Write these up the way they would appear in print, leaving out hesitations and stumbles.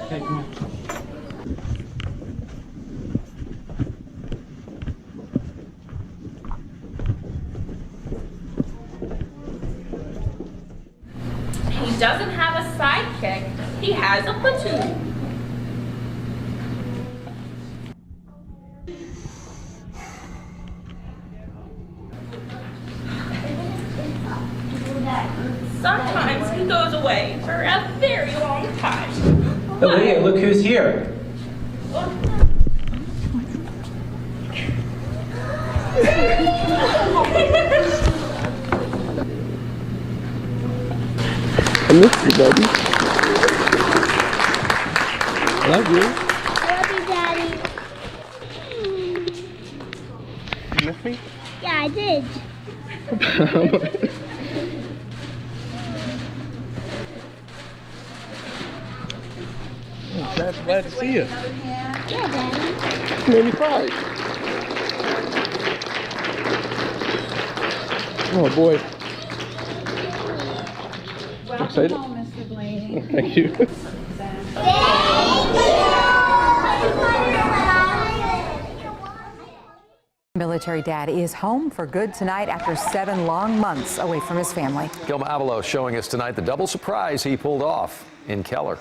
Okay, come on. He doesn't have a sidekick, he has a platoon. Sometimes he goes away for a very long time. Olivia, look who's here. I miss you, buddy. Love you. Love you, Daddy. You miss me? Yeah, I did. Glad to see you. Yeah, Daddy. You made me cry. Oh boy. Excited? Thank you. Military dad is home for good tonight after 7 long months away from his family. Gilma Avalos showing us tonight the double surprise he pulled off in Keller.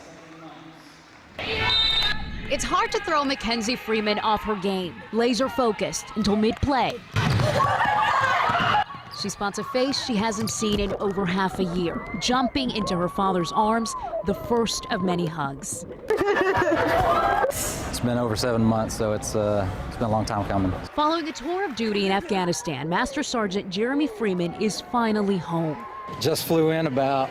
It's hard to throw Mackenzie Freeman off her game, laser focused until mid-play. She spots a face she hasn't seen in over half a year, jumping into her father's arms, the first of many hugs. It's been over 7 months, so it's been a long time coming. Following a tour of duty in Afghanistan, Master Sergeant Jeremy Freeman is finally home. Just flew in about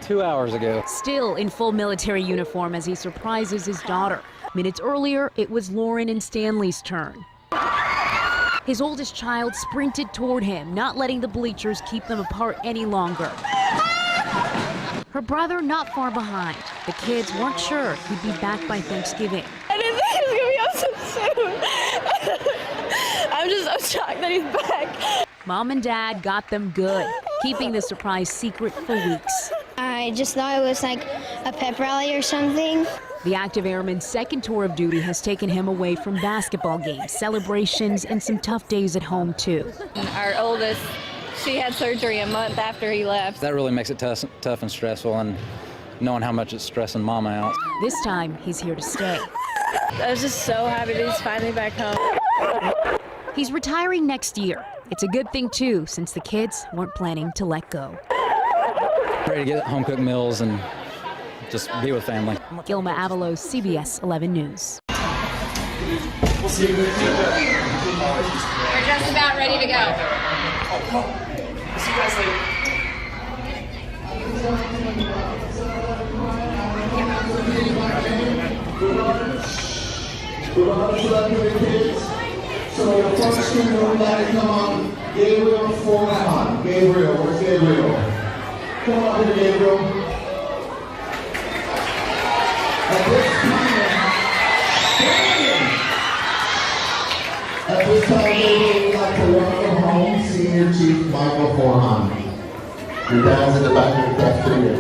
2 hours ago. Still in full military uniform as he surprises his daughter. Minutes earlier, it was Lauren and Stanley's turn. His oldest child sprinted toward him, not letting the bleachers keep them apart any longer. Her brother not far behind. The kids weren't sure he'd be back by Thanksgiving. I didn't think he was gonna be out so soon. I'm just so shocked that he's back. Mom and Dad got them good, keeping the surprise secret for weeks. I just thought it was like a pep rally or something. The active airman's second tour of duty has taken him away from basketball games, celebrations, and some tough days at home, too. Our oldest, she had surgery a month after he left. That really makes it tough and stressful, and knowing how much it's stressing Mama out. This time, he's here to stay. I was just so happy that he's finally back home. He's retiring next year. It's a good thing, too, since the kids weren't planning to let go. Ready to get home-cooked meals and just be with family. Gilma Avalos, CBS 11 News. We're just about ready to go. See you guys later. So first screen, everybody come on. Gabriel, 4 on. Gabriel, where's Gabriel? Come on here, Gabriel. At this time, we would like to welcome home Senior Chief Michael Forhan. Your dad's in the back of the cafeteria.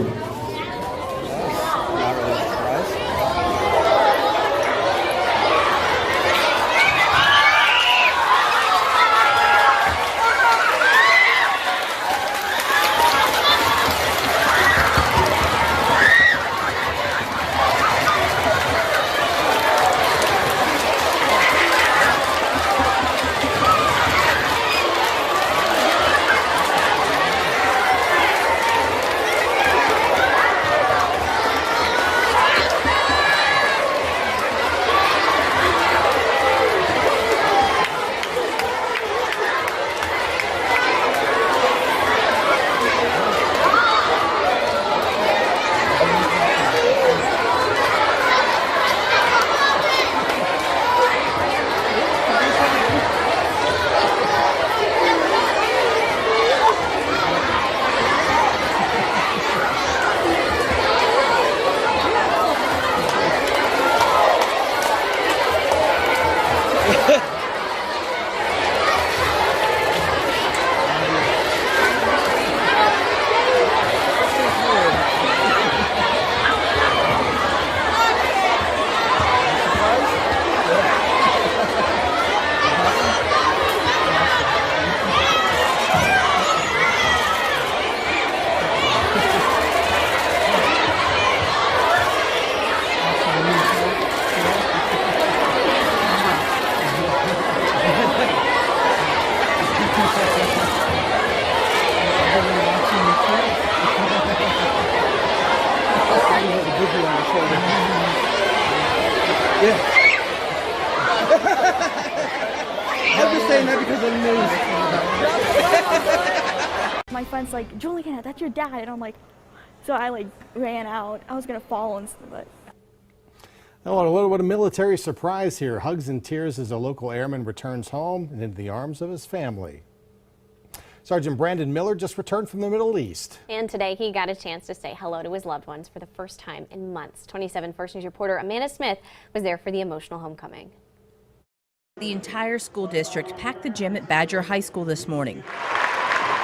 I'm just saying that because of the news. My friend's like, Juliana, that's your dad. And I'm like, so I like ran out. I was going to fall and stuff, but. Oh, what a military surprise here. Hugs and tears as a local airman returns home and into the arms of his family. Sergeant Brandon Miller just returned from the Middle East. And today he got a chance to say hello to his loved ones for the first time in months. 27 First News reporter Amanda Smith was there for the emotional homecoming. The entire school district packed the gym at Badger High School this morning.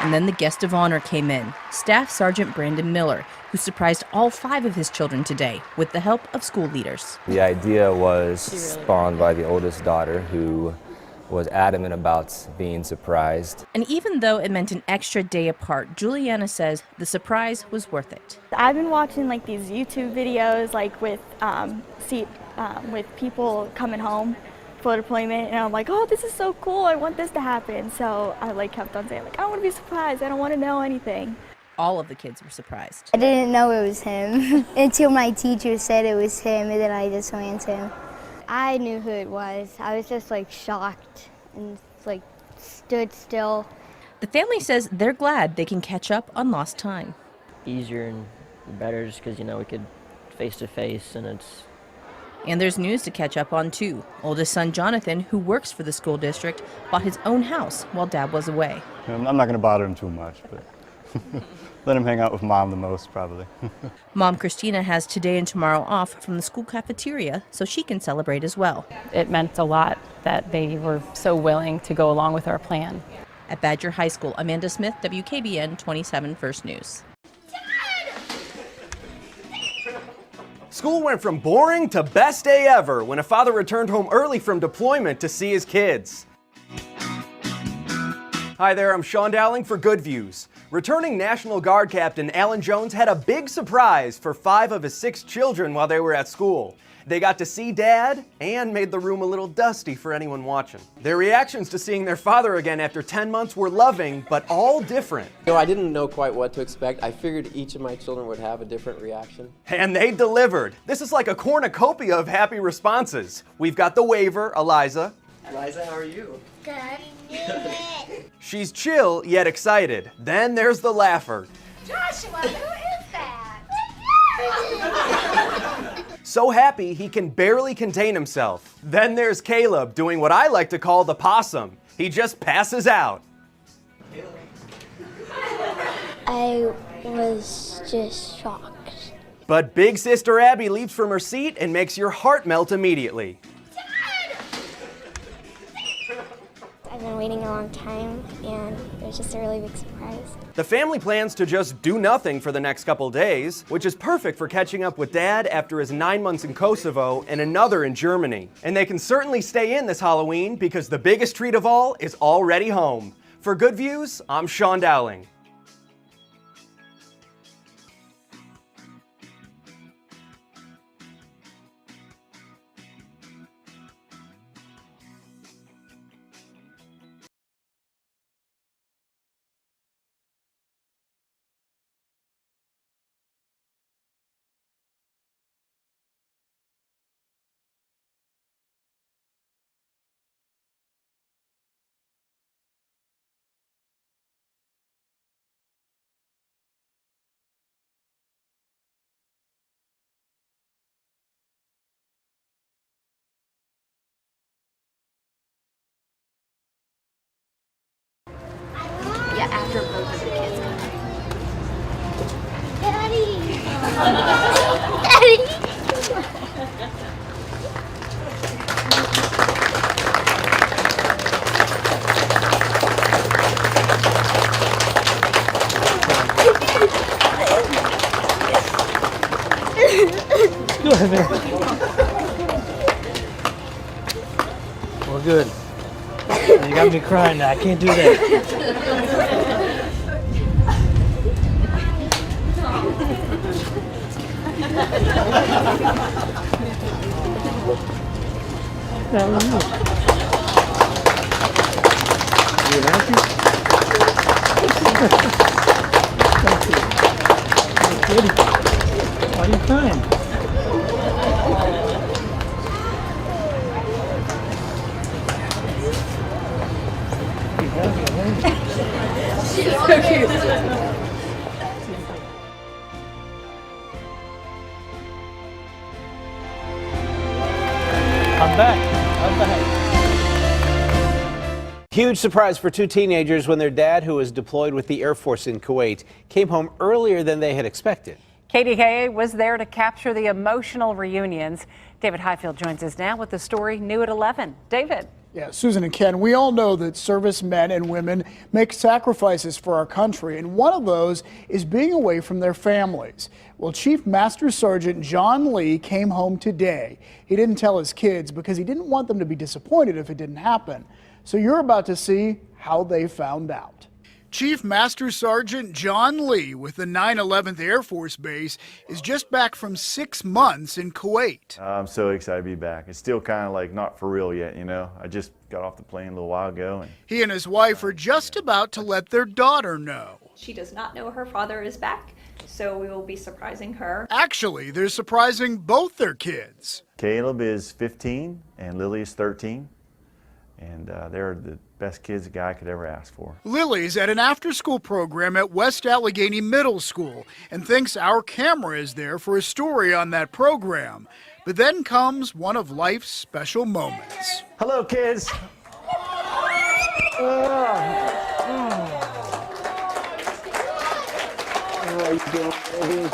And then the guest of honor came in, Staff Sergeant Brandon Miller, who surprised all 5 of his children today with the help of school leaders. The idea was spawned by the oldest daughter, who was adamant about being surprised. And even though it meant an extra day apart, Juliana says the surprise was worth it. I've been watching like these YouTube videos like with people coming home for deployment, and I'm like, oh, this is so cool, I want this to happen. So I like kept on saying like, I want to be surprised, I don't want to know anything. All of the kids were surprised. I didn't know it was him until my teacher said it was him, and then I just ran to him. I knew who it was. I was just like shocked and like stood still. The family says they're glad they can catch up on lost time. Easier and better just because, you know, we could face to face, and it's. And there's news to catch up on too. Oldest son Jonathan, who works for the school district, bought his own house while Dad was away. I'm not going to bother him too much, but let him hang out with Mom the most, probably. Mom Christina has today and tomorrow off from the school cafeteria so she can celebrate as well. It meant a lot that they were so willing to go along with our plan. At Badger High School, Amanda Smith, WKBN 27 First News. School went from boring to best day ever when a father returned home early from deployment to see his kids. Hi there, I'm Sean Dowling for Good Views. Returning National Guard Captain Alan Jones had a big surprise for 5 of his 6 children while they were at school. They got to see Dad and made the room a little dusty for anyone watching. Their reactions to seeing their father again after 10 months were loving, but all different. You know, I didn't know quite what to expect. I figured each of my children would have a different reaction. And they delivered. This is like a cornucopia of happy responses. We've got the waver, Eliza. Eliza, how are you? Good. She's chill yet excited. Then there's the laugher. Joshua, who is that? So happy he can barely contain himself. Then there's Caleb doing what I like to call the possum. He just passes out. I was just shocked. But big sister Abby leaps from her seat and makes your heart melt immediately. I've been waiting a long time, and it was just a really big surprise. The family plans to just do nothing for the next couple days, which is perfect for catching up with Dad after his 9 months in Kosovo and another in Germany. And they can certainly stay in this Halloween because the biggest treat of all is already home. For Good Views, I'm Sean Dowling. Yeah, after both of the kids come up. Daddy! Go ahead there. We're good. You got me crying now. I can't do that. You happy? Why are you crying? She's so cute. I'm back. Huge surprise for two teenagers when their dad, who was deployed with the Air Force in Kuwait, came home earlier than they had expected. KDKA was there to capture the emotional reunions. David Highfield joins us now with the story new at 11. David. Yeah, Susan and Ken, we all know that servicemen and women make sacrifices for our country, and one of those is being away from their families. Well, Chief Master Sergeant John Lee came home today. He didn't tell his kids because he didn't want them to be disappointed if it didn't happen. So you're about to see how they found out. Chief Master Sergeant John Lee with the 911th Air Force Base is just back from 6 months in Kuwait. I'm so excited to be back. It's still kind of like not for real yet, you know. I just got off the plane a little while ago. And he and his wife are just about to let their daughter know. She does not know her father is back, so we will be surprising her. Actually, they're surprising both their kids. Caleb is 15 and Lily is 13. And they're the best kids a guy could ever ask for. Lily's at an after-school program at West Allegheny Middle School and thinks our camera is there for a story on that program. But then comes one of life's special moments. Hello, kids. How you doing, baby?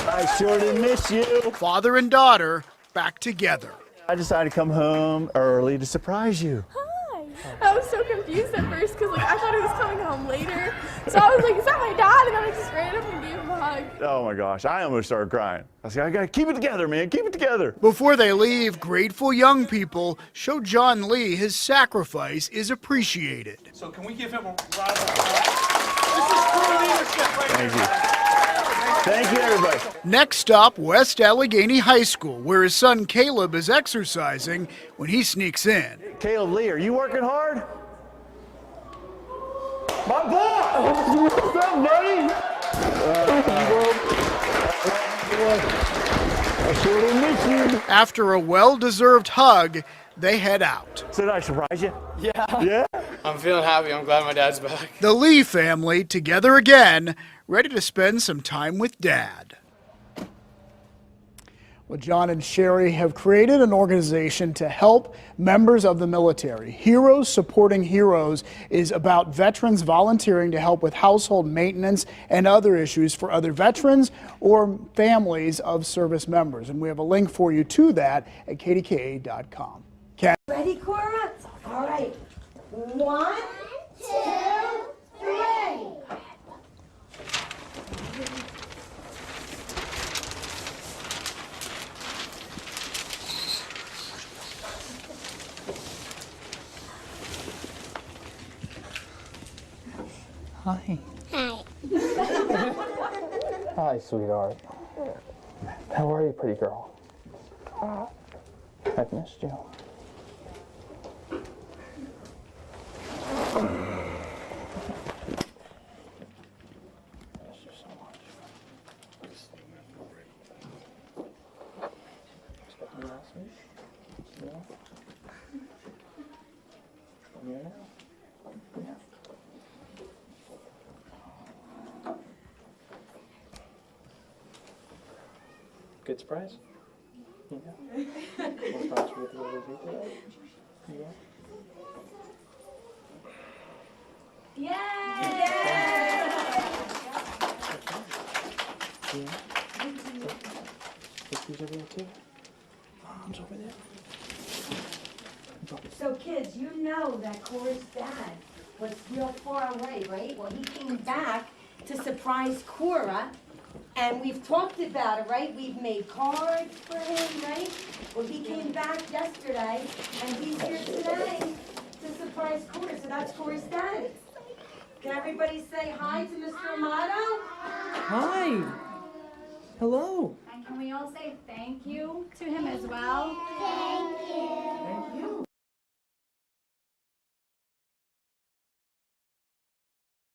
I sure did miss you. Father and daughter back together. I decided to come home early to surprise you. Hi. I was so confused at first because I thought he was coming home later. So I was like, is that my dad? And then I just ran up and gave him a hug. Oh my gosh, I almost started crying. I said, I gotta keep it together, man, keep it together. Before they leave, grateful young people show John Lee his sacrifice is appreciated. So can we give him a round of applause? This is true leadership right Thank you. Thank you, everybody. Next stop, West Allegheny High School, where his son Caleb is exercising when he sneaks in. Caleb Lee, are you working hard? My boy! What's up, buddy? I sure did miss you. After a well-deserved hug, they head out. So did I surprise you? Yeah. Yeah? I'm feeling happy. I'm glad my dad's back. The Lee family together again, ready to spend some time with Dad. Well, John and Sherry have created an organization to help members of the military. Heroes Supporting Heroes is about veterans volunteering to help with household maintenance and other issues for other veterans or families of service members. And we have a link for you to that at kdka.com. Ken? Ready, Cora? All right. 1, 2, 3. Hi. Hi. Hi, sweetheart. How are you, pretty girl? I've missed you. Good surprise? Yeah. What surprise with the little people today? Yeah. Yay! Yeah. Who's over there too? Mom's over there. So kids, you know that Cora's dad was real far away, right? Well, he came back to surprise Cora, and we've talked about it, right? We've made cards for him, right? Well, he came back yesterday, and he's here today to surprise Cora, so that's Cora's dad. Can everybody say hi to Mr. Amato? Hi. Hello. And can we all say thank you to him as well? Thank you.